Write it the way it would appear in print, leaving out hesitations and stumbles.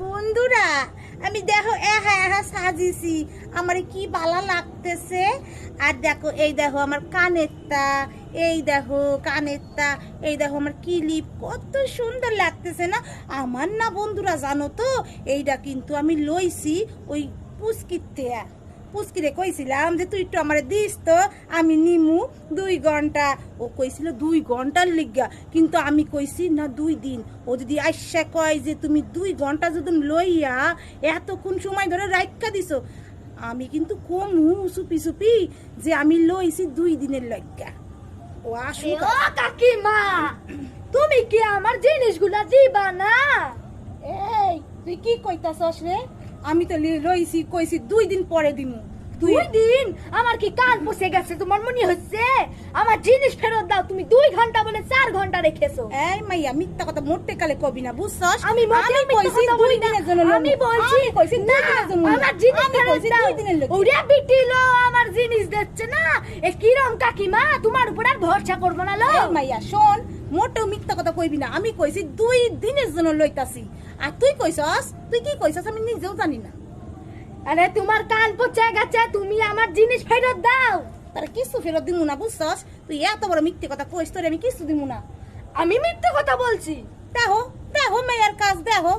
বন্ধুরা, আমি দেখো সাজিছি, আমার কি ভালো লাগতেছে। আর দেখো, এই দেখো আমার কানেরটা, এই দেখো কানেরটা, এই দেখো আমার ক্লিপ, কত সুন্দর লাগতেছে না আমার? না বন্ধুরা, জানো তো এইটা কিন্তু আমি লইছি ওই পুচকিরে কইছিলাম যে তুই একটু আমারে দিস তো, আমি নিমু 2 ঘন্টা। ও কইছিল 2 ঘন্টার লিগা, কিন্তু আমি কইছি না 2 দিন। ও যদি আইসা কয় যে তুমি 2 ঘন্টা যদি লইয়া এতক্ষণ সময় ধরে রাইখা দিছো, আমি কিন্তু কমু চুপি চুপি যে আমি লইছি 2 দিনের লইগা। ও আসুক। ও কাকিমা, তুমি কি আমার জিনিসগুলা দিবা না? এই তুই কি কইতাছস রে? আমি তো লইছি, কইছি 2 দিন পরে দিমু। 2 দিন? আমার কি কান পচে গেছে তোমার মনে হচ্ছে? আমার জিনিস ফেরত দাও। তুমি 2 ঘন্টা বলে 4 ঘন্টা রেখেছো। এই মাইয়া, মিথ্যা কথা মোটে কালে কবি না, বুঝছস? আমি মোটেও মিথ্যা কইছি কথা বলি না। 2 দিনের জন্য লইমু। আমি বলছি আমি কইছি 2 না, দিনের জন্য লইমু। আমার জিনিস আমি ফেরত কইছি দাও। 2 দিনের লইমু। ওরে বিটিলো, আমার জিনিস দিচ্ছে না। এ কিরম কাকিমা, তোমার উপর আর ভরসা করব না লো। এই মাইয়া শোন, মোটেও মিথ্যা কথা কইবি না। আমি কইছি 2 দিনের জন্য লইতাছি। আর তুই কইছস, তুই কি কইছস আমি নিজেও জানি না। আরে তোমার কান পচে গেছে, তুমি আমার জিনিস ফেরত দাও। তার কিছু ফেরত দিমু না, বুঝছস? তুই এত বড় মিথ্যে কথা কইস, তোরে আমি কিছু দিমু না। আমি মিথ্যে কথা বলছি? দেখো দেখো মেয়ের কাজ দেখো।